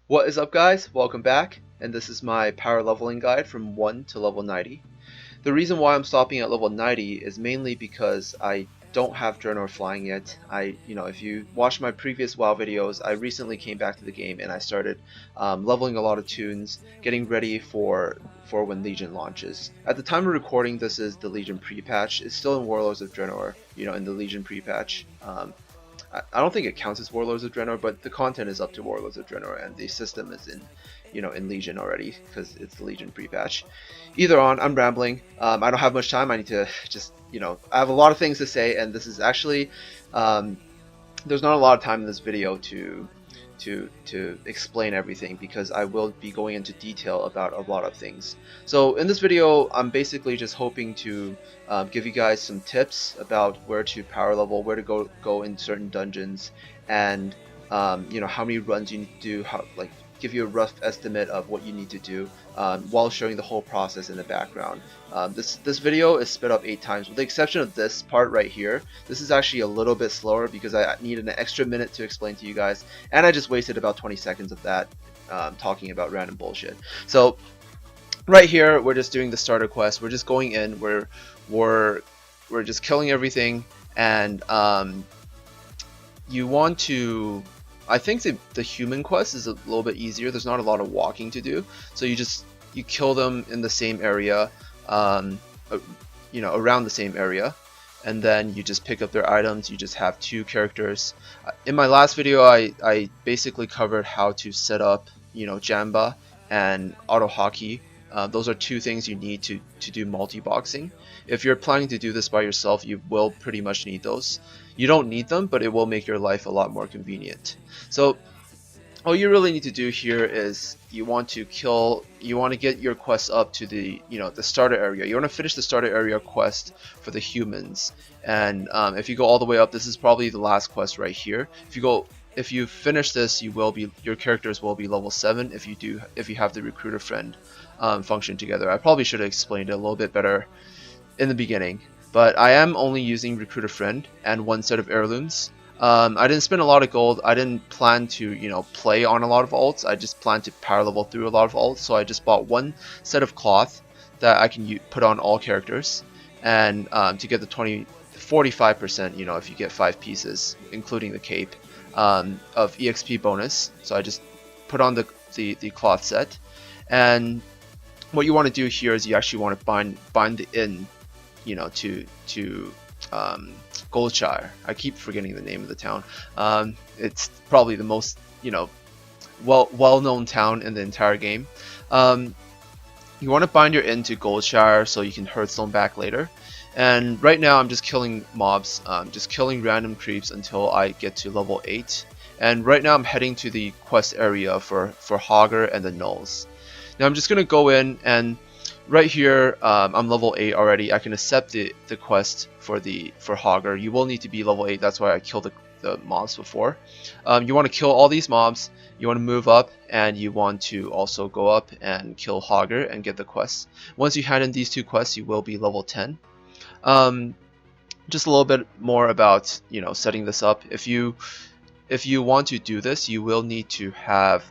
What is up, guys? Welcome back, and this is my power leveling guide from 1 to level 90. The reason why I'm stopping at level 90 is mainly because I don't have Draenor flying yet. If you watch my previous WoW videos, I recently came back to the game and I started leveling a lot of tunes, getting ready for when Legion launches. At the time of recording, this is the Legion pre-patch. It's still in Warlords of Draenor, in the Legion pre-patch. I don't think it counts as Warlords of Draenor, but the content is up to Warlords of Draenor, and the system is in Legion already because it's the Legion pre-patch. Either on, I'm rambling. I don't have much time. I need to just, I have a lot of things to say, and this is actually, there's not a lot of time in this video to explain everything because I will be going into detail about a lot of things. So in this video, I'm basically just hoping to give you guys some tips about where to power level, where to go in certain dungeons, and how many runs you need to do, give you a rough estimate of what you need to do while showing the whole process in the background. This video is sped up 8 times, with the exception of this part right here. This is actually a little bit slower because I needed an extra minute to explain to you guys, and I just wasted about 20 seconds of that talking about random bullshit. So right here, we're just doing the starter quest. We're just going in. We're just killing everything, and you want to. I think the human quest is a little bit easier. There's not a lot of walking to do, so you kill them in the same area, around the same area, and then you just pick up their items. You just have 2 characters. In my last video, I basically covered how to set up, Jamba and auto hockey. Those are 2 things you need to do multi-boxing. If you're planning to do this by yourself, you will pretty much need those. You don't need them, but it will make your life a lot more convenient. So all you really need to do here is you want to get your quest up to the the starter area. You want to finish the starter area quest for the humans, and if you go all the way up, this is probably the last quest right here. If you finish this, your characters will be level 7 if you have the recruiter friend function together. I probably should have explained it a little bit better in the beginning, but I am only using recruiter friend and 1 set of heirlooms. I didn't spend a lot of gold. I didn't plan to play on a lot of alts. I just planned to power level through a lot of alts, so I just bought 1 set of cloth that I can put on all characters, and to get the 45%, if you get 5 pieces, including the cape, of EXP bonus. So I just put on the cloth set, and what you want to do here is you actually want to bind the inn, to Goldshire. I keep forgetting the name of the town. It's probably the most well-known town in the entire game. You want to bind your inn to Goldshire so you can hearthstone back later. And right now I'm just killing mobs, just killing random creeps until I get to level 8. And right now I'm heading to the quest area for Hogger and the Nulls. Now I'm just gonna go in, and right here I'm level 8 already. I can accept the quest for Hogger. You will need to be level 8. That's why I killed the mobs before. You want to kill all these mobs. You want to move up, and you want to also go up and kill Hogger and get the quest. Once you hand in these 2 quests, you will be level 10. Just a little bit more about setting this up. If you want to do this, you will need to have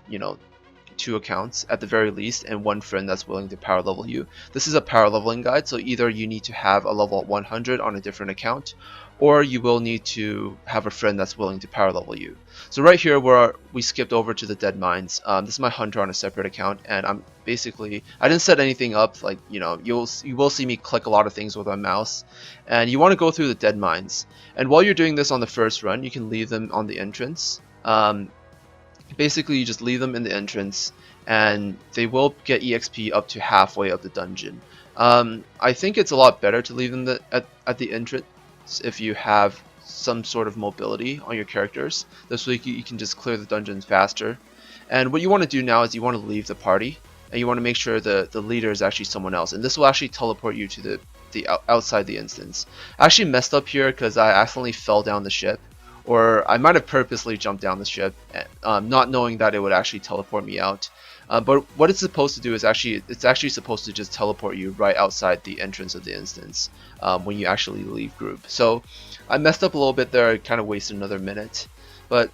2 accounts at the very least, and 1 friend that's willing to power level you. This is a power leveling guide, so either you need to have a level 100 on a different account, or you will need to have a friend that's willing to power level you. So right here where we skipped over to the Deadmines, this is my hunter on a separate account, and I didn't set anything up. Like you will see me click a lot of things with my mouse, and you want to go through the Deadmines. And while you're doing this on the first run, you can leave them on the entrance. Basically, you just leave them in the entrance, and they will get EXP up to halfway of the dungeon. I think it's a lot better to leave them at the entrance if you have some sort of mobility on your characters. This way you can just clear the dungeons faster. And what you want to do now is you want to leave the party, and you want to make sure the leader is actually someone else, and this will actually teleport you to the outside the instance. I actually messed up here because I accidentally fell down the ship. Or I might have purposely jumped down the ship, not knowing that it would actually teleport me out. But what it's supposed to do is it's actually supposed to just teleport you right outside the entrance of the instance when you actually leave group. So I messed up a little bit there. I kind of wasted another minute. But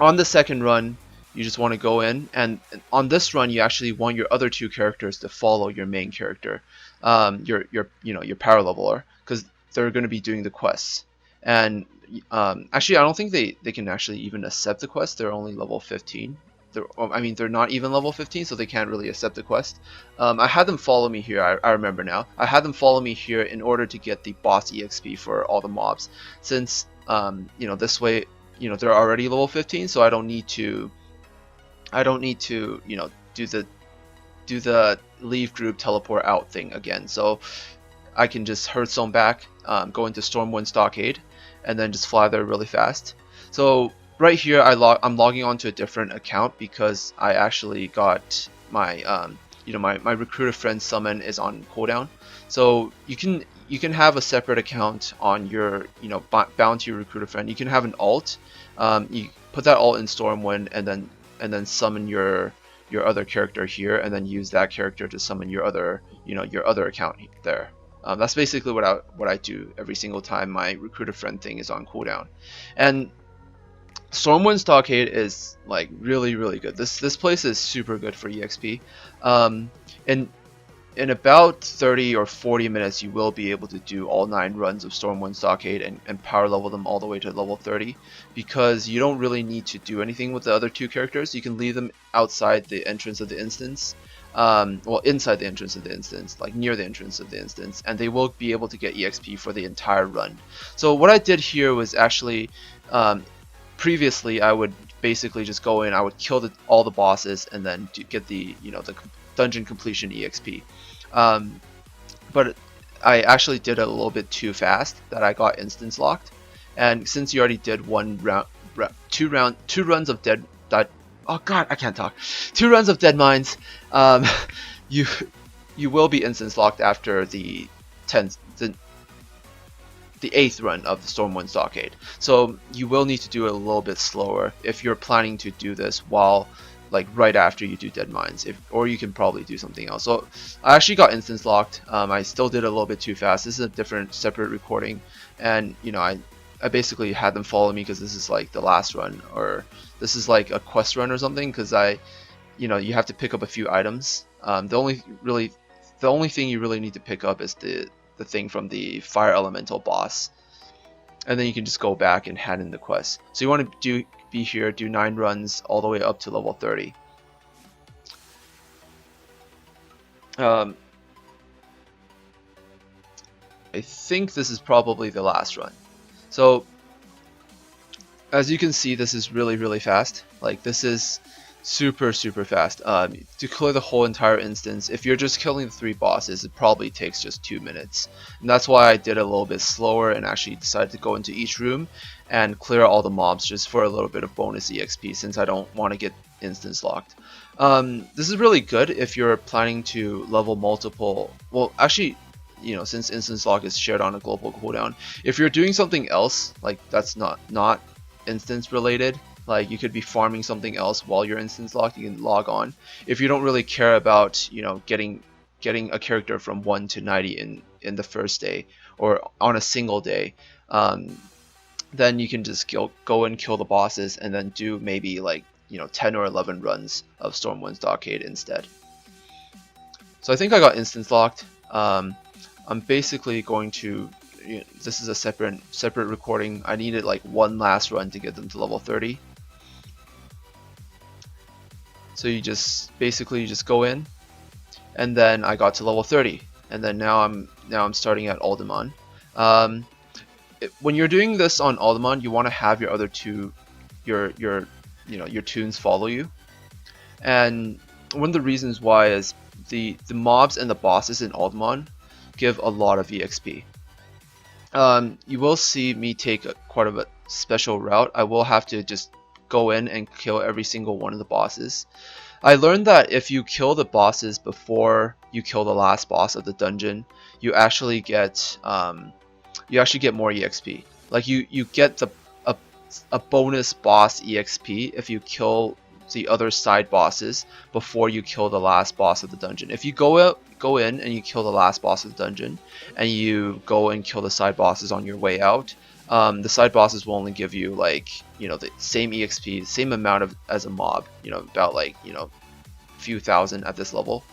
on the second run, you just want to go in, and on this run you actually want your other two characters to follow your main character, your power leveler, because they're going to be doing the quests. And actually, I don't think they can actually even accept the quest. They're only level 15. They're not even level 15, so they can't really accept the quest. I had them follow me here. I remember now. I had them follow me here in order to get the boss EXP for all the mobs, since this way, they're already level 15, so I don't need to do the leave group teleport out thing again. So I can just hearthstone back, go into Stormwind Stockade, and then just fly there really fast. So right here, I'm logging onto a different account because I actually got my my recruiter friend summon is on cooldown. So you can have a separate account on your bound to your recruiter friend. You can have an alt. You put that alt in Stormwind, and then summon your other character here, and then use that character to summon your other account there. That's basically what I do every single time my recruiter friend thing is on cooldown. And Stormwind Stockade is like really good. This place is super good for EXP. In about 30 or 40 minutes, you will be able to do all 9 runs of Stormwind Stockade and power level them all the way to level 30, because you don't really need to do anything with the other two characters. You can leave them outside the entrance of the instance, well, inside the entrance of the instance, like near the entrance of the instance, and they will be able to get EXP for the entire run. So what I did here was actually, previously I would basically just go in, I would kill all the bosses, and then get the the dungeon completion EXP. But I actually did it a little bit too fast, that I got instance locked. And since you already did two runs of oh god, I can't talk. 2 runs of Deadmines, you will be instance locked after the 8th run of the Stormwind Stockade. So you will need to do it a little bit slower if you're planning to do this while right after you do Deadmines, or you can probably do something else. So I actually got instance locked. I still did it a little bit too fast. This is a different separate recording, and I basically had them follow me because this is like the last run, or this is like a quest run or something, because you have to pick up a few items. The only thing you really need to pick up is the thing from the fire elemental boss, and then you can just go back and hand in the quest. So you want to be here, do 9 runs all the way up to level 30. I think this is probably the last run. So as you can see, this is really fast. Like, this is super fast. To clear the whole entire instance, if you're just killing the 3 bosses, it probably takes just 2 minutes. And that's why I did it a little bit slower and actually decided to go into each room and clear all the mobs just for a little bit of bonus EXP, since I don't want to get instance locked. This is really good if you're planning to level multiple, well actually, since instance lock is shared on a global cooldown, if you're doing something else like that's not instance related, like you could be farming something else while you're instance locked, you can log on. If you don't really care about getting a character from 1 to 90 in the first day or on a single day, then you can just go and kill the bosses, and then do maybe 10 or 11 runs of Stormwind Stockade instead. So I think I got instance locked. I'm basically going to, this is a separate recording. I needed one last run to get them to level 30. So you just basically go in, and then I got to level 30, and then now I'm starting at Uldaman. When you're doing this on Uldaman, you want to have your other two, your toons follow you, and one of the reasons why is the mobs and the bosses in Uldaman give a lot of EXP. You will see me take quite a special route. I will have to just go in and kill every single one of the bosses. I learned that if you kill the bosses before you kill the last boss of the dungeon, you actually get more EXP. Like you get a bonus boss EXP if you kill the other side bosses before you kill the last boss of the dungeon. If you go in and you kill the last boss of the dungeon, and you go and kill the side bosses on your way out, the side bosses will only give you like, you know, the same EXP, same amount of as a mob, you know, about like, you know, a few thousand at this level,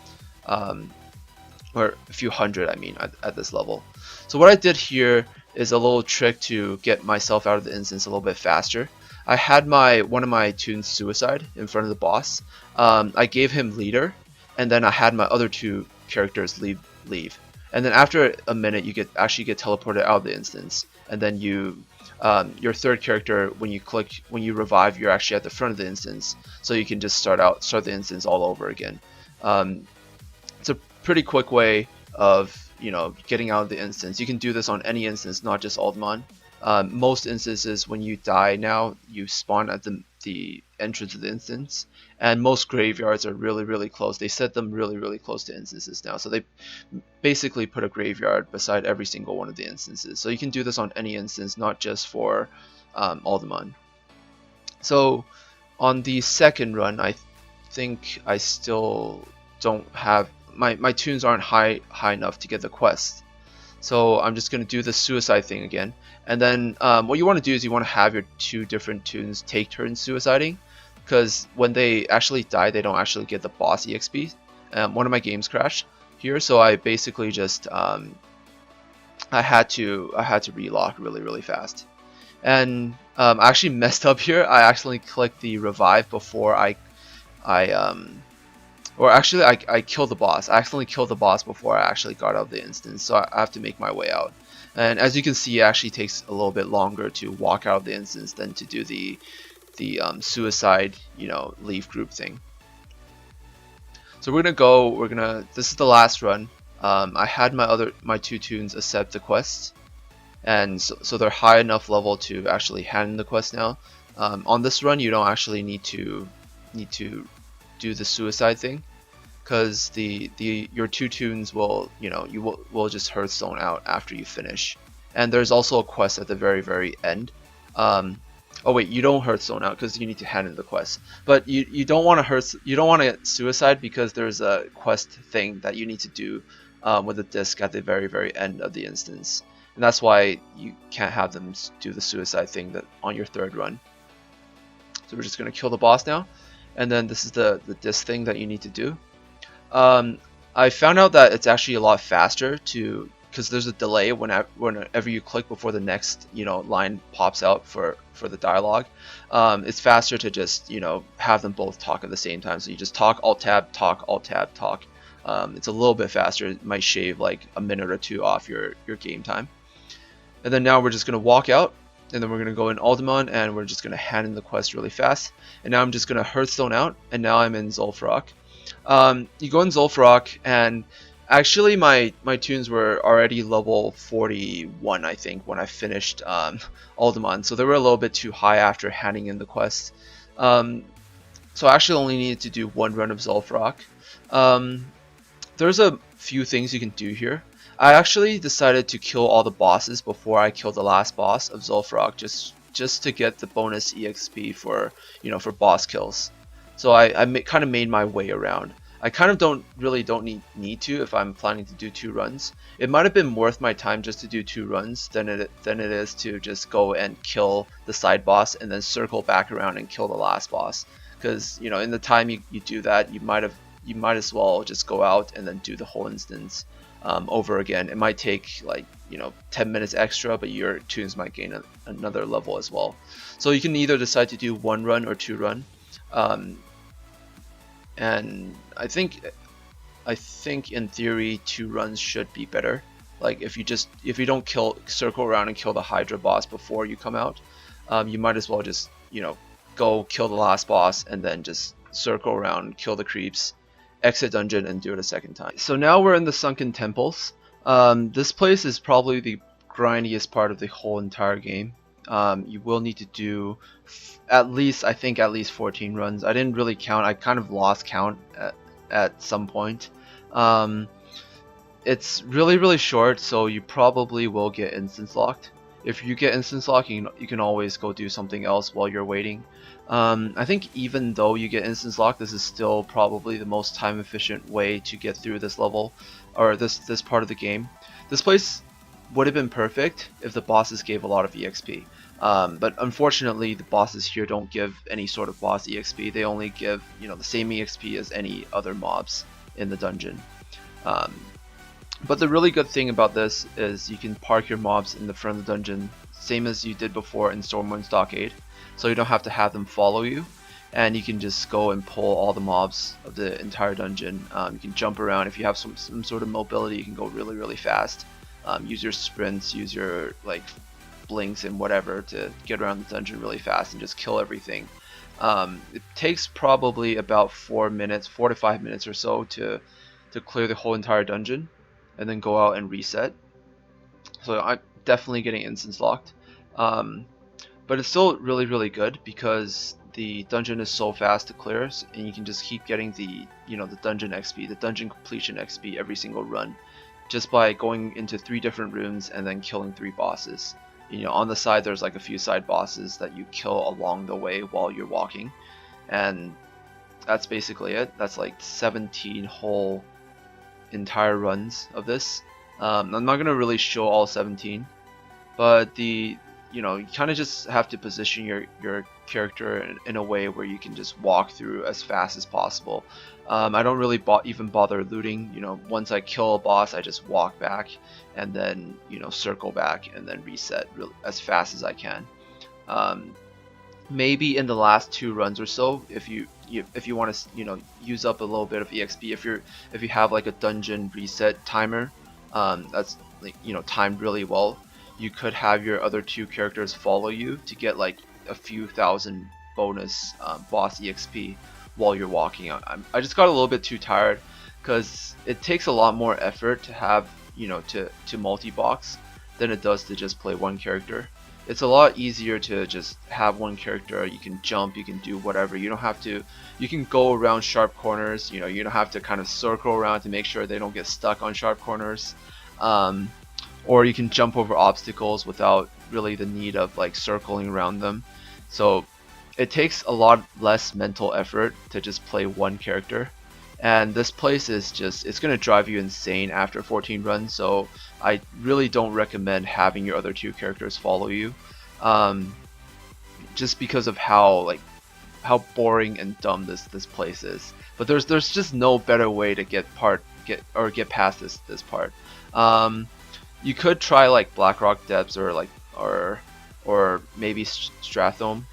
or a few hundred, I mean, at this level. So what I did here is a little trick to get myself out of the instance a little bit faster. I had one of my tunes suicide in front of the boss. I gave him leader, and then I had my other two characters leave. And then after a minute, you actually get teleported out of the instance, and then your third character, when you revive, you're actually at the front of the instance, so you can just start the instance all over again. It's a pretty quick way of, you know, getting out of the instance. You can do this on any instance, not just Uldaman. Most instances, when you die now, you spawn at the entrance of the instance, and most graveyards are really close. They set them really close to instances now, so they basically put a graveyard beside every single one of the instances. So you can do this on any instance, not just for Uldaman. So on the second run, I think I still don't have my tunes aren't high enough to get the quest. So I'm just going to do the suicide thing again. And then what you want to do is you want to have your two different tunes take turns suiciding, because when they actually die, they don't actually get the boss EXP. One of my games crashed here, so I basically just I had to relock really fast. And I actually messed up here. I actually clicked the revive before I killed the boss. I accidentally killed the boss before I actually got out of the instance, so I have to make my way out. And as you can see, it actually takes a little bit longer to walk out of the instance than to do the suicide, you know, leave group thing. So this is the last run. I had my two tunes accept the quest, and so they're high enough level to actually hand in the quest now. On this run, you don't actually need to do the suicide thing, because your two tunes will, you know, will just hearthstone out after you finish. And there's also a quest at the very end. Oh wait, you don't hearthstone out because you need to hand in the quest. But you don't want to suicide, because there's a quest thing that you need to do with a disc at the very end of the instance, and that's why you can't have them do the suicide thing on your third run. So we're just gonna kill the boss now. And then this is the disc thing that you need to do. I found out that it's actually a lot faster because there's a delay whenever you click before the next, you know, line pops out for the dialogue. It's faster to just, you know, have them both talk at the same time. So you just talk, alt tab, talk, alt tab, talk. It's a little bit faster. It might shave like a minute or two off your game time. And then now we're just gonna walk out. And then we're going to go in Uldaman, and we're just going to hand in the quest really fast. And now I'm just going to hearthstone out, and now I'm in Zul'Farrak. You go in Zul'Farrak, and actually my tunes were already level 41, I think, when I finished Uldaman. So they were a little bit too high after handing in the quest. So I actually only needed to do one run of Zul'Farrak. There's a few things you can do here. I actually decided to kill all the bosses before I killed the last boss of Zul'Farrak, just to get the bonus EXP for, you know, for boss kills. So I kind of made my way around. I kind of don't need to if I'm planning to do 2 runs. It might have been worth my time just to do 2 runs than it is to just go and kill the side boss and then circle back around and kill the last boss. Because, you know, in the time you do that, you might as well just go out and then do the whole instance over again. It might take like, you know, 10 minutes extra, but your tunes might gain another level as well. So you can either decide to do 1 run or 2 run, and I think in theory 2 runs should be better. Like if you don't circle around and kill the Hydra boss before you come out, you might as well just, you know, go kill the last boss and then just circle around, kill the creeps, exit dungeon, and do it a second time. So now we're in the Sunken Temples. This place is probably the grindiest part of the whole entire game. You will need to do at least 14 runs. I didn't really count. I kind of lost count at some point. It's really short, so you probably will get instance locked. If you get instance locked, you can always go do something else while you're waiting. I think even though you get instance locked, this is still probably the most time efficient way to get through this level, or this part of the game. This place would have been perfect if the bosses gave a lot of EXP. But unfortunately, the bosses here don't give any sort of boss EXP. They only give, you know, the same EXP as any other mobs in the dungeon. But the really good thing about this is you can park your mobs in the front of the dungeon, same as you did before in Stormwind Stockade. So you don't have to have them follow you, and you can just go and pull all the mobs of the entire dungeon. You can jump around. If you have some sort of mobility, you can go really fast. Use your sprints, use your like blinks and whatever to get around the dungeon really fast and just kill everything. It takes probably about 4 to 5 minutes or so to clear the whole entire dungeon, and then go out and reset. So I'm definitely getting instance locked. But it's still really good because the dungeon is so fast to clear, and you can just keep getting the, you know, the dungeon XP, the dungeon completion XP every single run, just by going into 3 different rooms and then killing 3 bosses. You know, on the side there's like a few side bosses that you kill along the way while you're walking, and that's basically it. That's like 17 whole entire runs of this. I'm not gonna really show all 17, but you know, you kind of just have to position your character in a way where you can just walk through as fast as possible. I don't really even bother looting. You know, once I kill a boss, I just walk back and then, you know, circle back and then reset as fast as I can. Maybe in the last 2 runs or so, if you want to, you know, use up a little bit of EXP, if you have like a dungeon reset timer, that's like, you know, timed really well, you could have your other 2 characters follow you to get like a few thousand bonus boss EXP while you're walking out. I just got a little bit too tired because it takes a lot more effort to have, you know, to multi-box than it does to just play one character. It's a lot easier to just have one character. You can jump, you can do whatever. You don't have to, you can go around sharp corners, you know, you don't have to kind of circle around to make sure they don't get stuck on sharp corners. Or you can jump over obstacles without really the need of like circling around them. So it takes a lot less mental effort to just play one character. And this place is just, it's going to drive you insane after 14 runs, so I really don't recommend having your other 2 characters follow you. Just because of how boring and dumb this place is. But there's just no better way to get past this part. You could try like Blackrock Depths or maybe Strathome.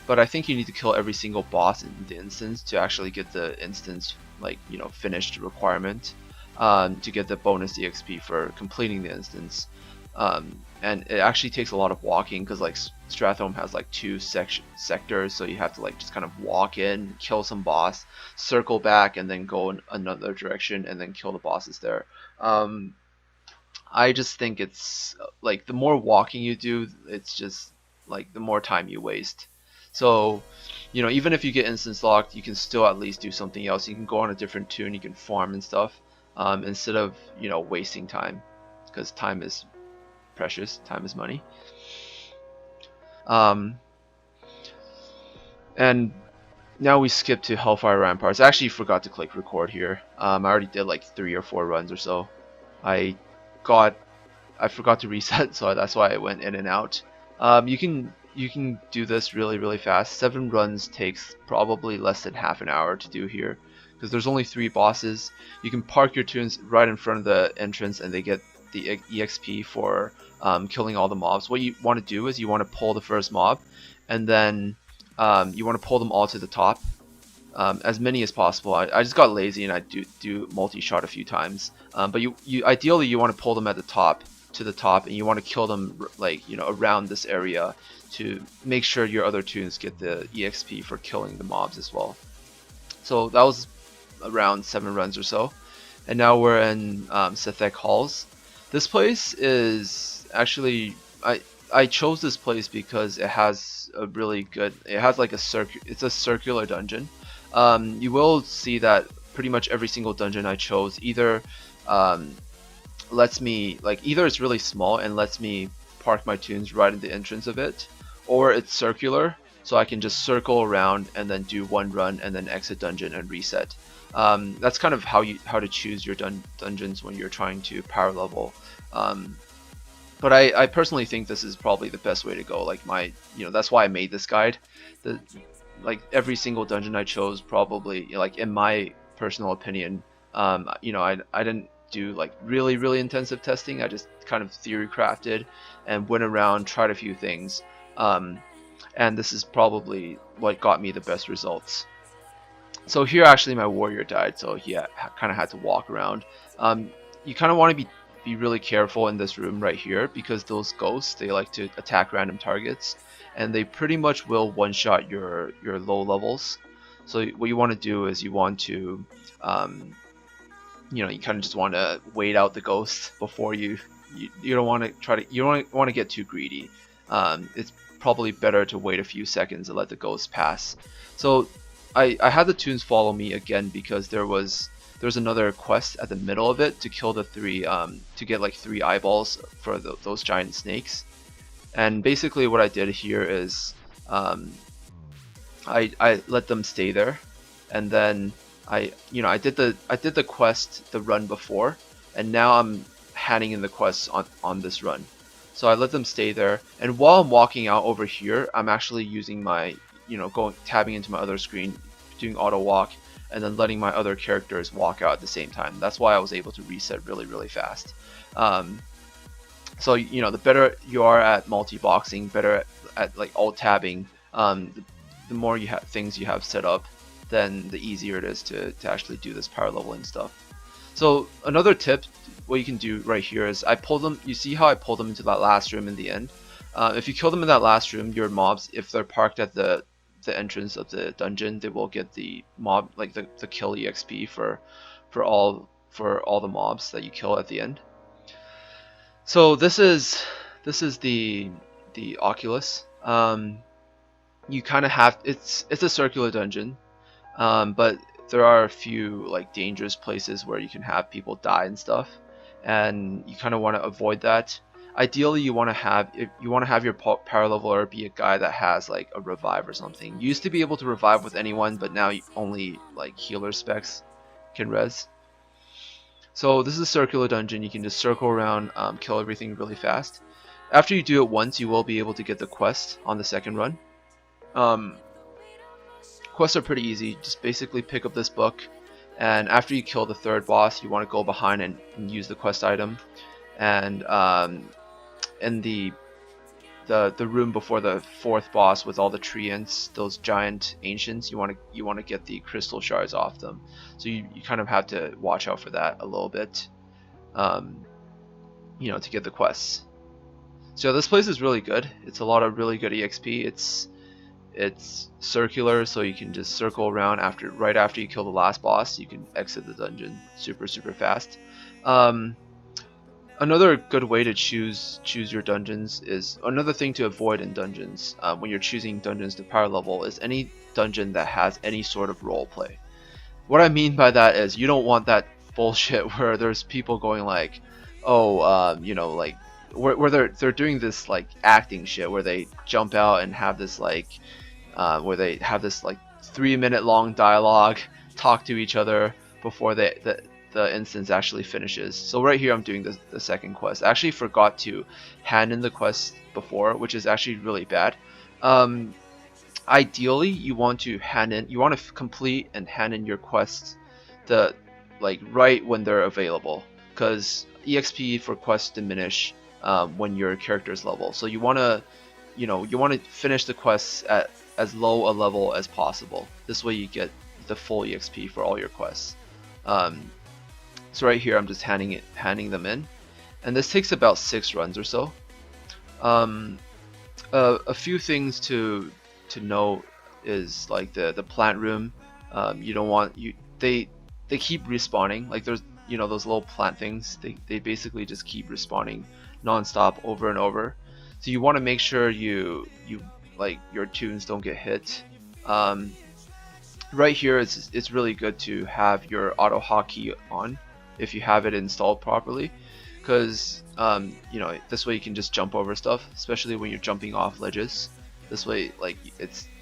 But I think you need to kill every single boss in the instance to actually get the instance, like, you know, finished requirement, to get the bonus EXP for completing the instance. And it actually takes a lot of walking because like Strathome has like 2 sectors, so you have to like just kind of walk in, kill some boss, circle back, and then go in another direction and then kill the bosses there. I just think it's like the more walking you do, it's just like the more time you waste. So, you know, even if you get instance locked, you can still at least do something else. You can go on a different tune, you can farm and stuff, instead of, you know, wasting time, because time is precious, time is money. And now we skip to Hellfire Ramparts. I actually forgot to click record here. I already did like 3 or 4 runs or so. I forgot to reset, so that's why I went in and out. You can do this really fast. 7 runs takes probably less than half an hour to do here, because there's only 3 bosses. You can park your tunes right in front of the entrance and they get the EXP for killing all the mobs. What you want to do is you want to pull the first mob, and then you want to pull them all to the top, as many as possible. I just got lazy and I do multi-shot a few times, but you ideally you want to pull them at the top, to the top, and you want to kill them like, you know, around this area to make sure your other tunes get the EXP for killing the mobs as well. So that was around 7 runs or so, and now we're in Sethekk Halls. This place is actually, I chose this place because it has a really good, it has like it's a circular dungeon. You will see that pretty much every single dungeon I chose either lets me, like, either it's really small and lets me park my tunes right at the entrance of it, or it's circular so I can just circle around and then do one run and then exit dungeon and reset. That's kind of how to choose your dungeons when you're trying to power level. But I personally think this is probably the best way to go. Like that's why I made this guide. Like every single dungeon I chose, probably, like in my personal opinion, I didn't do like really intensive testing. I just kind of theory crafted and went around, tried a few things, and this is probably what got me the best results. So here actually my warrior died, so he kind of had to walk around. You kind of want to be really careful in this room right here, because those ghosts, they like to attack random targets, and they pretty much will one-shot your low levels. So what you want to do is you want to you kind of just want to wait out the ghost before you don't want to get too greedy. It's probably better to wait a few seconds and let the ghost pass. So I had the toons follow me again because there's another quest at the middle of it to kill the three to get like 3 eyeballs for those giant snakes. And basically what I did here is I let them stay there, and then I did the quest the run before, and now I'm handing in the quests on this run. So I let them stay there, and while I'm walking out over here, I'm actually using my tabbing into my other screen, doing auto walk, and then letting my other characters walk out at the same time. That's why I was able to reset really fast. So the better you are at multi-boxing, better at like alt tabbing, the more things you have set up, then the easier it is to actually do this power leveling stuff. So another tip, what you can do right here is I pulled them. You see how I pulled them into that last room in the end? If you kill them in that last room, your mobs, if they're parked at the entrance of the dungeon, they will get the mob, like the kill exp for all the mobs that you kill at the end. So this is the Oculus. You kind of have, it's a circular dungeon, but there are a few like dangerous places where you can have people die and stuff, and you kind of want to avoid that. Ideally, you want to have your power leveler be a guy that has like a revive or something. You used to be able to revive with anyone, but now only like healer specs can res. So this is a circular dungeon. You can just circle around, kill everything really fast. After you do it once, you will be able to get the quest on the second run. Quests are pretty easy. Just basically pick up this book, and after you kill the 3rd boss, you want to go behind and use the quest item. And in the room before the 4th boss with all the treants, those giant ancients, you want to get the crystal shards off them. So you kind of have to watch out for that a little bit, to get the quests. So this place is really good. It's a lot of really good EXP. It's circular, so you can just circle around right after you kill the last boss. You can exit the dungeon super fast. Another good way to choose your dungeons is, another thing to avoid in dungeons when you're choosing dungeons to power level, is any dungeon that has any sort of role play. What I mean by that is you don't want that bullshit where there's people going like, like where they're doing this like acting shit where they jump out and have this like where they have this like 3-minute long dialogue, talk to each other before the instance actually finishes. So right here I'm doing the second quest. I actually forgot to hand in the quest before, which is actually really bad. Ideally you want to complete and hand in your quests right when they're available, because EXP for quests diminish when your character's level. So you want to finish the quests at as low a level as possible. This way you get the full EXP for all your quests. So right here I'm just handing them in, and this takes about 6 runs or so. A few things to know is like the plant room. You don't want they keep respawning. Like there's those little plant things. They basically just keep respawning non-stop over and over. So you want to make sure you like your toons don't get hit. Right here it's really good to have your auto hotkey on if you have it installed properly, because this way you can just jump over stuff, especially when you're jumping off ledges. This way, like,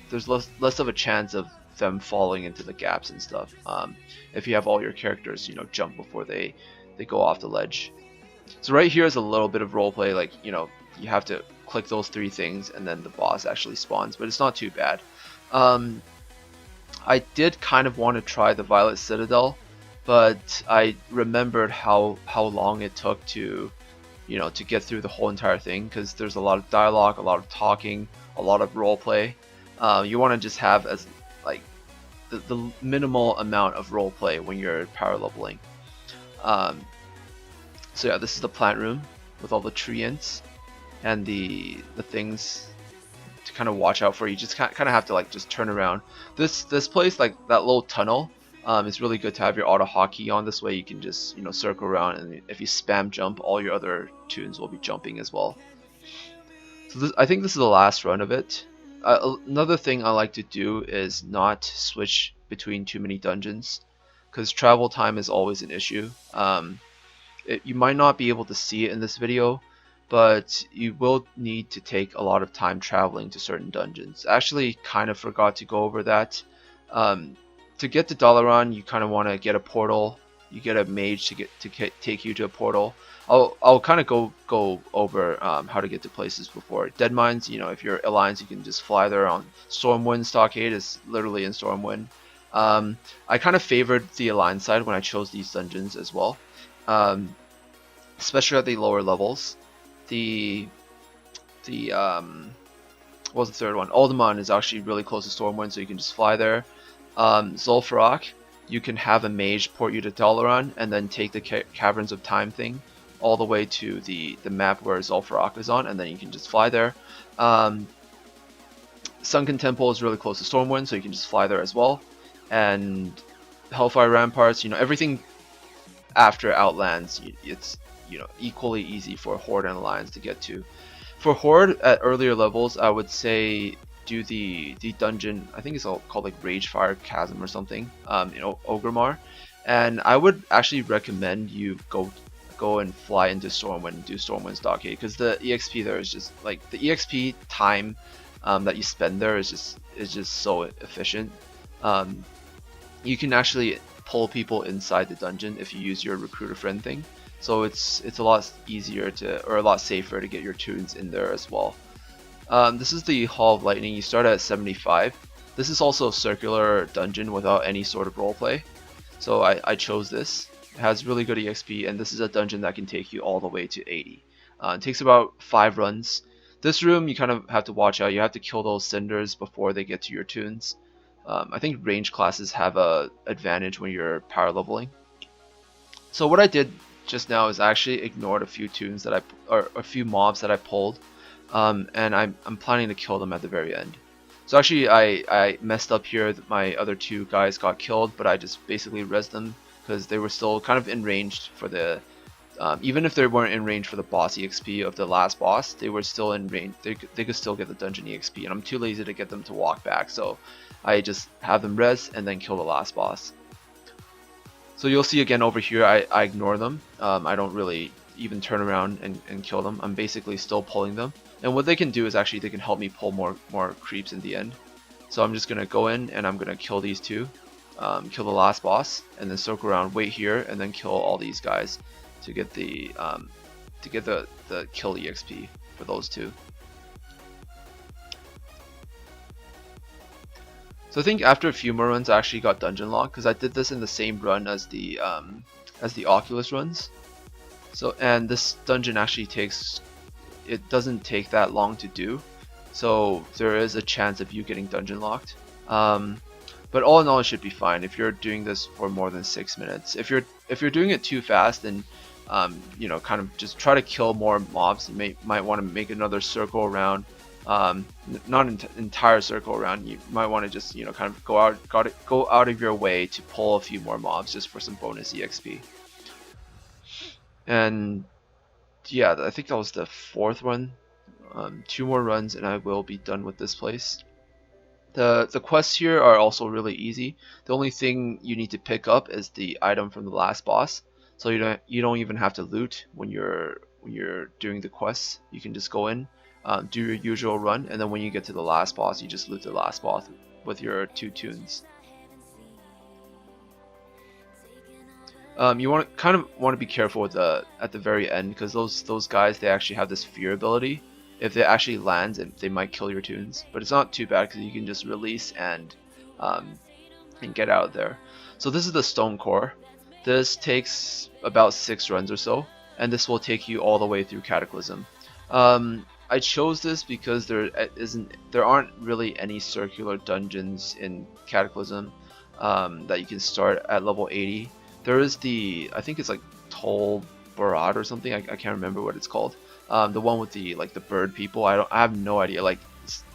there's less of a chance of them falling into the gaps and stuff. If you have all your characters, you know, jump before they go off the ledge. So right here is a little bit of roleplay, like, you know, you have to click those 3 things and then the boss actually spawns, but it's not too bad. I did kind of want to try the Violet Citadel, but I remembered how long it took to, you know, to get through the whole entire thing, because there's a lot of dialogue, a lot of talking, a lot of roleplay. You want to just have as like the minimal amount of roleplay when you're power leveling. So yeah, this is the plant room with all the treants and the things to kind of watch out for. You just kind of have to like just turn around. This place, like that little tunnel, it's really good to have your auto hotkey on. This way you can just, you know, circle around, and if you spam jump, all your other tunes will be jumping as well. So I think this is the last run of it. Another thing I like to do is not switch between too many dungeons, because travel time is always an issue. You might not be able to see it in this video, but you will need to take a lot of time traveling to certain dungeons. I actually kind of forgot to go over that. To get to Dalaran, you kind of want to get a portal. You get a mage to take you to a portal. I'll kind of go over how to get to places before. Deadmines, you know, if you're Alliance, you can just fly there on Stormwind Stockade. Is literally in Stormwind. I kind of favored the Alliance side when I chose these dungeons as well, especially at the lower levels. What was the third one? Uldaman is actually really close to Stormwind, so you can just fly there. Zul'Farrak, you can have a mage port you to Dalaran and then take the Caverns of Time thing all the way to the map where Zul'Farrak is on, and then you can just fly there. Sunken Temple is really close to Stormwind, so you can just fly there as well. And Hellfire Ramparts, you know, everything after Outlands, it's, you know, equally easy for Horde and Alliance to get to. For Horde at earlier levels, I would say do the dungeon, I think it's called like Ragefire Chasm or something, you know, Ogremar. And I would actually recommend you go and fly into Stormwind and do Stormwind Stockade, because the EXP there is just like the EXP time that you spend there is just so efficient. You can actually pull people inside the dungeon if you use your recruiter friend thing, so it's a lot easier to, or a lot safer to get your tunes in there as well. This is the Hall of Lightning. You start at 75. This is also a circular dungeon without any sort of roleplay, so I chose this. It has really good EXP, and this is a dungeon that can take you all the way to 80. It takes about 5 runs. This room you kind of have to watch out. You have to kill those cinders before they get to your tunes. I think range classes have a advantage when you're power leveling. So what I did just now is I actually ignored a few tunes that or a few mobs that I pulled, and I'm planning to kill them at the very end. So actually I messed up here. My other 2 guys got killed, but I just basically rezzed them because they were still kind of in range for the, even if they weren't in range for the boss EXP of the last boss, they were still in range. They could still get the dungeon EXP, and I'm too lazy to get them to walk back, so I just have them res and then kill the last boss. So you'll see again over here, I ignore them. I don't really even turn around and kill them. I'm basically still pulling them. And what they can do is actually they can help me pull more creeps in the end. So I'm just going to go in and I'm going to kill these 2. Kill the last boss, and then circle around, wait here, and then kill all these guys to get the kill EXP for those 2. So I think after a few more runs I actually got dungeon lock, because I did this in the same run as the Oculus runs. So, and this dungeon actually doesn't take that long to do, so there is a chance of you getting dungeon locked. But all in all, it should be fine if you're doing this for more than 6 minutes. If you're doing it too fast, then you know, kind of just try to kill more mobs. You might want to make another circle around. Not an entire circle around. You might want to just, you know, kind of go out of your way to pull a few more mobs just for some bonus EXP. And yeah, I think that was the 4th run. 2 more runs and I will be done with this place. The quests here are also really easy. The only thing you need to pick up is the item from the last boss. So you don't even have to loot when you're doing the quests. You can just go in, do your usual run, and then when you get to the last boss, you just loot the last boss with your 2 tunes. You kind of want to be careful with at the very end, because those guys, they actually have this fear ability. If it actually lands, they might kill your tunes, but it's not too bad because you can just release and get out of there. So this is the Stonecore. This takes about 6 runs or so, and this will take you all the way through Cataclysm. I chose this because there aren't really any circular dungeons in Cataclysm that you can start at level 80. There is I think it's like Tol Barad or something. I can't remember what it's called. The one with the bird people. I have no idea. Like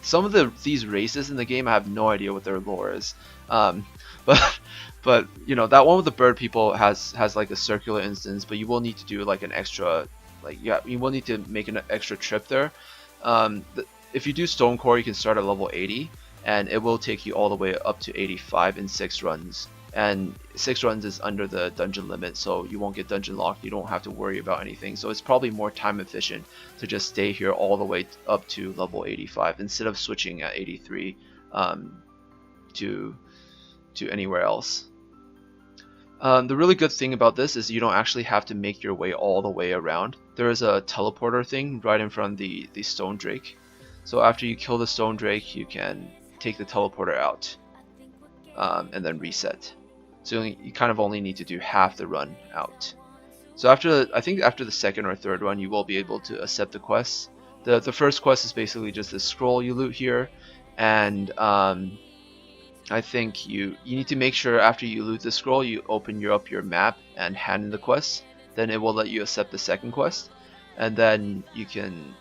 some of these races in the game, I have no idea what their lore is. But you know, that one with the bird people has like a circular instance, but you will need to do like an extra, you will need to make an extra trip there. If you do Stonecore, you can start at level 80, and it will take you all the way up to 85 in 6 runs. And 6 runs is under the dungeon limit, so you won't get dungeon locked. You don't have to worry about anything. So it's probably more time efficient to just stay here all the way up to level 85 instead of switching at 83 to anywhere else. The really good thing about this is you don't actually have to make your way all the way around. There is a teleporter thing right in front of the Stone Drake. So after you kill the Stone Drake, you can take the teleporter out and then reset. So you kind of only need to do half the run out. So I think after the second or third run, you will be able to accept the quests. The first quest is basically just this scroll you loot here, and I think you need to make sure after you loot the scroll, you open up your map and hand in the quest. Then it will let you accept the second quest, and then you can.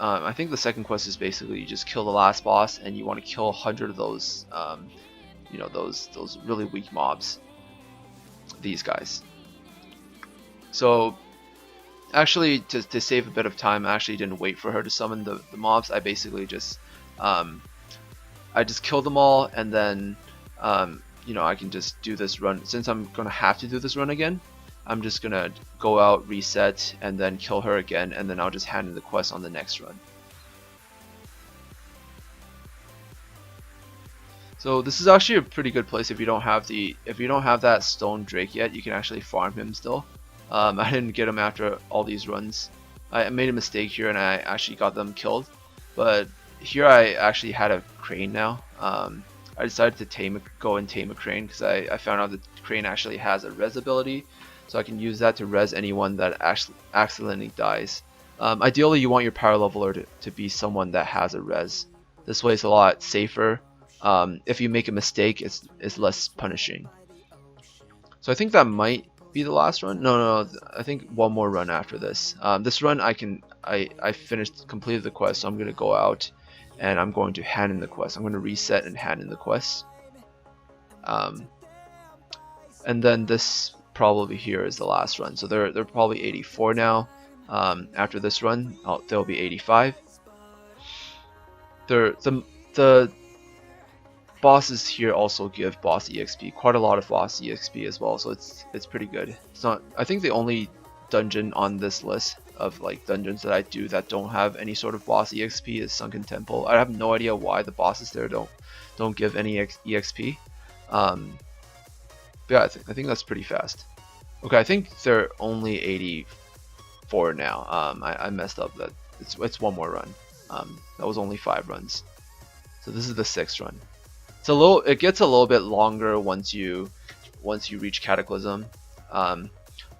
I think the second quest is basically you just kill the last boss, and you want to kill 100 of those. You know, those really weak mobs, these guys. So actually, to save a bit of time, I actually didn't wait for her to summon the mobs. I basically just killed them all, and then you know, I can just do this run. Since I'm gonna have to do this run again, I'm just gonna go out, reset, and then kill her again, and then I'll just hand in the quest on the next run. So this is actually a pretty good place if you don't have that Stone Drake yet. You can actually farm him still. I didn't get him after all these runs. I made a mistake here and I actually got them killed. But here I actually had a crane now. I decided to go and tame a crane because I found out that crane actually has a res ability, so I can use that to res anyone that actually accidentally dies. Ideally, you want your power leveler to be someone that has a res. This way it's a lot safer. If you make a mistake, it's less punishing. So I think that might be the last run. No, I think one more run after this. This run I completed the quest, so I'm gonna go out and I'm going to hand in the quest. I'm going to reset and hand in the quest. And then this probably here is the last run. So they're probably 84 now. After this run, they'll be 85. The bosses here also give boss EXP, quite a lot of boss EXP as well, so it's pretty good. It's not. I think the only dungeon on this list of like dungeons that I do that don't have any sort of boss EXP is Sunken Temple. I have no idea why the bosses there don't give any EXP. But yeah, I think that's pretty fast. Okay, I think they're only 84 now. I messed up. That it's one more run. That was only 5 runs. So this is the 6th run. It gets a little bit longer once you reach Cataclysm.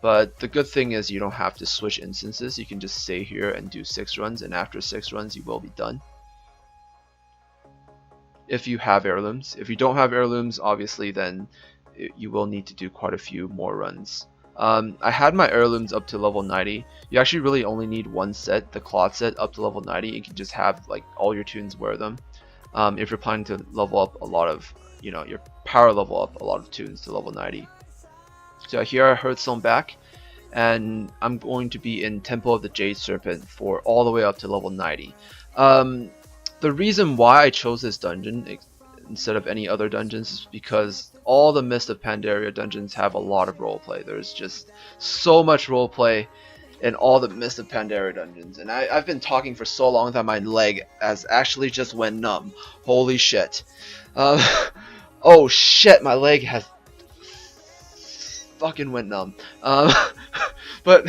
But the good thing is you don't have to switch instances. You can just stay here and do 6 runs, and after 6 runs you will be done. If you have heirlooms. If you don't have heirlooms, obviously then you will need to do quite a few more runs. I had my heirlooms up to level 90. You actually really only need one set, the cloth set, up to level 90. You can just have like all your tunes wear them. If you're planning to level up a lot of, your power level up a lot of tunes to level 90. So here I Hearthstone back, and I'm going to be in Temple of the Jade Serpent for all the way up to level 90. The reason why I chose this dungeon instead of any other dungeons is because all the Mist of Pandaria dungeons have a lot of roleplay. There's just so much roleplay. in all the Mist of Pandaria dungeons. And I've been talking for so long that my leg has actually just went numb. Holy shit. Oh shit, my leg has fucking went numb. But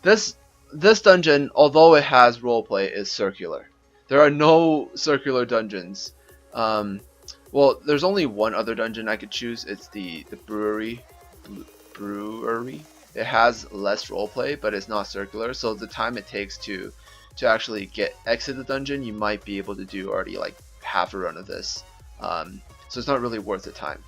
this dungeon, although it has roleplay, is circular. There are no circular dungeons. Well, there's only one other dungeon I could choose. It's the brewery. It has less roleplay, but it's not circular. So the time it takes to actually exit the dungeon, you might be able to do already like half a run of this. So it's not really worth the time.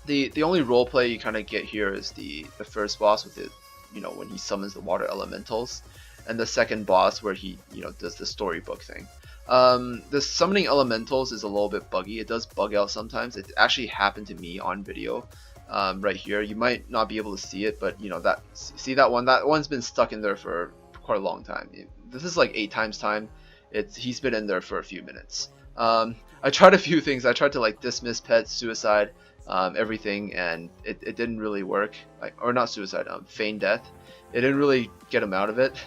The only roleplay you kind of get here is the first boss with it, you know, when he summons the water elementals, and the second boss where he, you know, does the storybook thing. The summoning elementals is a little bit buggy. It does bug out sometimes. It actually happened to me on video. Right here, you might not be able to see it, but you know, see that one's been stuck in there for quite a long time. This is like 8 times time. He's been in there for a few minutes. I tried a few things. I tried to like dismiss pet, suicide, everything, and it didn't really work. Or not suicide, feign death. It didn't really get him out of it.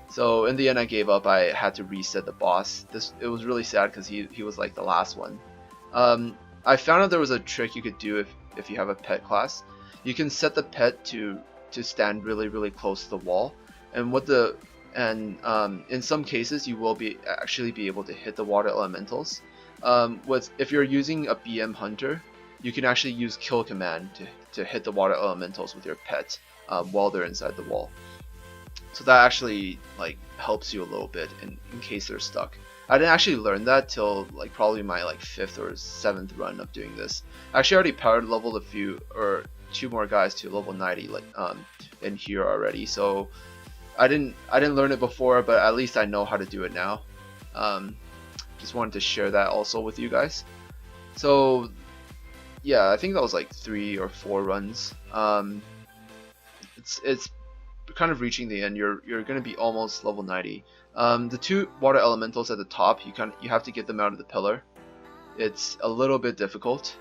So in the end I gave up. I had to reset the boss. It was really sad because he was like the last one. I found out there was a trick you could do if you have a pet class. You can set the pet to stand really close to the wall, and in some cases you will actually be able to hit the water elementals. If you're using a BM hunter, you can actually use kill command to hit the water elementals with your pet while they're inside the wall. So that actually like helps you a little bit in case they're stuck. I didn't actually learn that till like probably my like 5th or 7th run of doing this. I actually already power leveled a few or 2 more guys to level 90 like in here already. So I didn't learn it before, but at least I know how to do it now. Just wanted to share that also with you guys. So yeah, I think that was like 3 or 4 runs. It's kind of reaching the end. You're going to be almost level 90. The 2 water elementals at the top, you have to get them out of the pillar. It's a little bit difficult.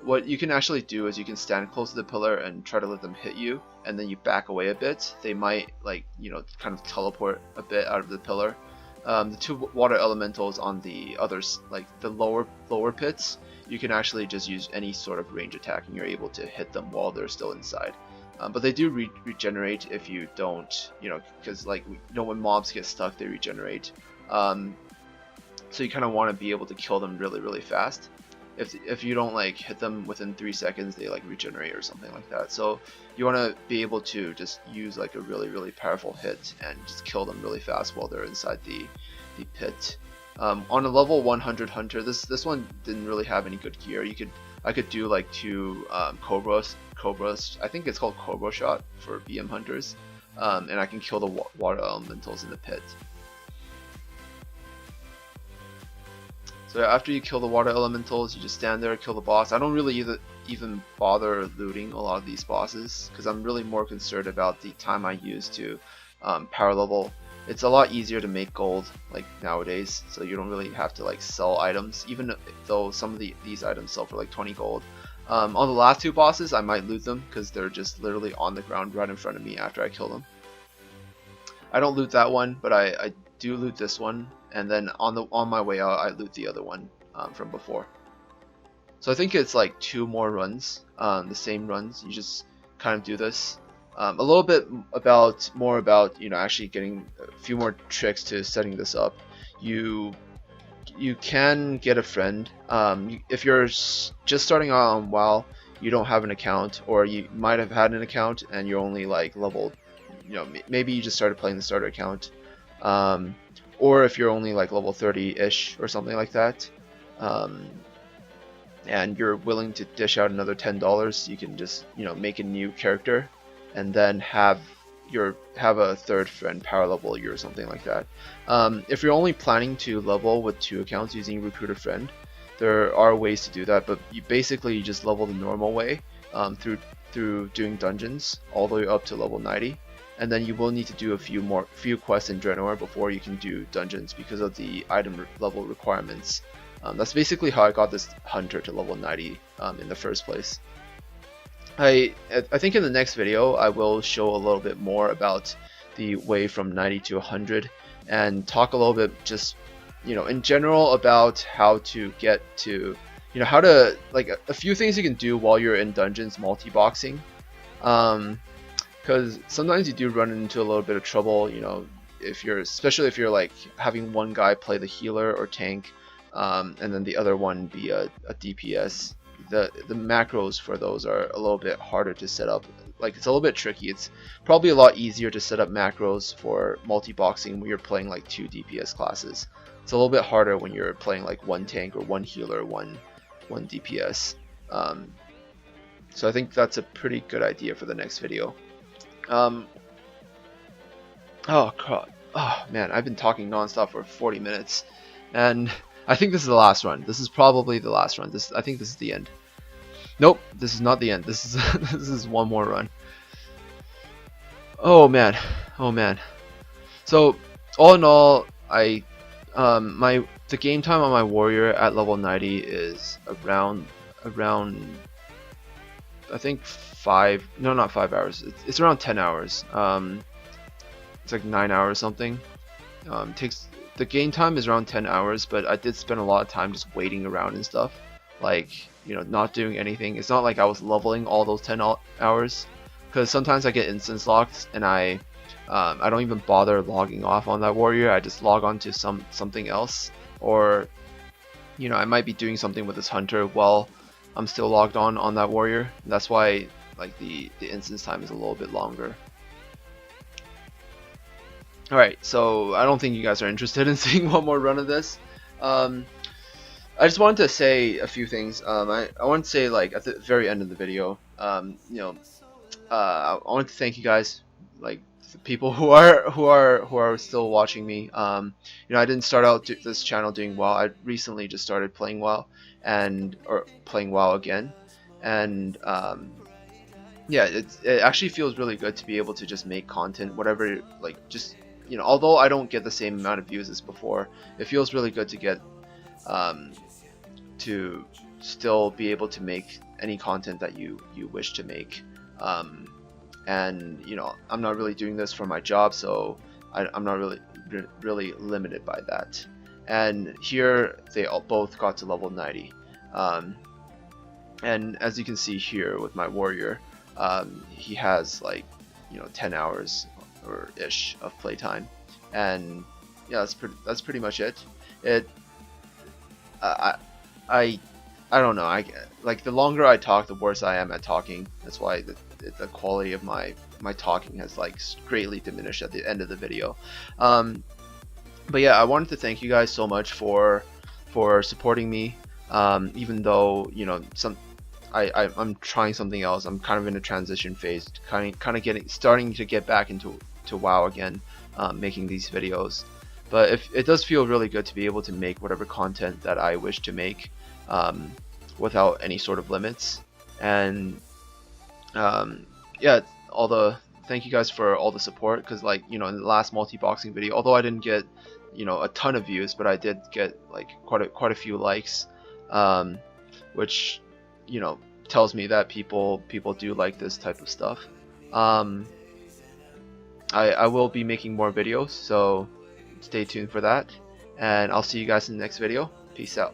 What you can actually do is you can stand close to the pillar and try to let them hit you, and then you back away a bit. They might like, you know, kind of teleport a bit out of the pillar. The 2 water elementals on the others, like the lower pits, you can actually just use any sort of range attack and you're able to hit them while they're still inside. But they do regenerate if you don't, you know, because like, you know, when mobs get stuck, they regenerate. So you kind of want to be able to kill them really fast. If you don't like hit them within 3 seconds, they like regenerate or something like that. So you want to be able to just use like a really powerful hit and just kill them really fast while they're inside the pit. On a level 100 hunter, this one didn't really have any good gear. I could do like 2 cobras. I think it's called Cobra Shot for BM hunters, and I can kill the water elementals in the pit. So after you kill the water elementals, you just stand there, kill the boss. I don't really even bother looting a lot of these bosses because I'm really more concerned about the time I use to power level. It's a lot easier to make gold like nowadays, so you don't really have to like sell items, even though some of these items sell for like 20 gold. On the last 2 bosses, I might loot them because they're just literally on the ground right in front of me after I kill them. I don't loot that one, but I do loot this one, and then on my way out, I loot the other one from before. So I think it's like 2 more runs, the same runs. You just kind of do this. A little bit more about you know, actually getting a few more tricks to setting this up. You can get a friend. If you're just starting out on WoW, you don't have an account, or you might have had an account and you're only like leveled, you know, maybe you just started playing the starter account, or if you're only like level 30-ish or something like that, and you're willing to dish out another $10, you can just, you know, make a new character and then have a 3rd friend power level you or something like that. If you're only planning to level with 2 accounts using Recruiter Friend, there are ways to do that, but you just level the normal way through doing dungeons all the way up to level 90, and then you will need to do a few quests in Draenor before you can do dungeons because of the item level requirements. That's basically how I got this hunter to level 90 in the first place. I think in the next video I will show a little bit more about the way from 90 to 100 and talk a little bit just, you know, in general about how to get to, you know, how to, like, a few things you can do while you're in dungeons multi-boxing. Because sometimes you do run into a little bit of trouble, you know, if you're, especially if you're like having one guy play the healer or tank, and then the other one be a DPS. The macros for those are a little bit harder to set up. Like, it's a little bit tricky. It's probably a lot easier to set up macros for multi-boxing when you're playing like 2 DPS classes. It's a little bit harder when you're playing like 1 tank or 1 healer, one DPS. So I think that's a pretty good idea for the next video. Oh god, oh man, I've been talking non-stop for 40 minutes, and I think this is the last run. This is probably the last run. I think this is the end. Nope, this is not the end. This is this is one more run. Oh man, oh man. So all in all, the game time on my warrior at level 90 is around I think not 5 hours. It's around 10 hours. It's like 9 hours something. The game time is around 10 hours, but I did spend a lot of time just waiting around and stuff, like, you know, not doing anything. It's not like I was leveling all those 10 hours, because sometimes I get instance locked and I don't even bother logging off on that warrior. I just log on to something else, or, you know, I might be doing something with this hunter while I'm still logged on that warrior. That's why, like, the instance time is a little bit longer. Alright, so I don't think you guys are interested in seeing one more run of this. I just wanted to say a few things. I want to say, like, at the very end of the video, you know, I want to thank you guys, like, the people who are still watching me. You know, I didn't start out this channel doing WoW. I recently just started playing WoW, or playing WoW again, and yeah, it actually feels really good to be able to just make content, whatever, like, just, you know, although I don't get the same amount of views as before, it feels really good to get to still be able to make any content that you wish to make. And, you know, I'm not really doing this for my job, so I'm not really limited by that. And here they both got to level 90, and as you can see here with my warrior, he has, like, you know, 10 hours or ish of playtime, and yeah, that's pretty much it. I don't know. Like, the longer I talk, the worse I am at talking. That's why the quality of my talking has, like, greatly diminished at the end of the video. But yeah, I wanted to thank you guys so much for supporting me. Even though, you know, I'm trying something else. I'm kind of in a transition phase, kind of starting to get back into WoW again, making these videos. But it does feel really good to be able to make whatever content that I wish to make, without any sort of limits. And yeah, thank you guys for all the support, because, like, you know, in the last multi-boxing video, although I didn't get, you know, a ton of views, but I did get, like, quite a few likes, which, you know, tells me that people do like this type of stuff. I will be making more videos, so stay tuned for that, and I'll see you guys in the next video. Peace out.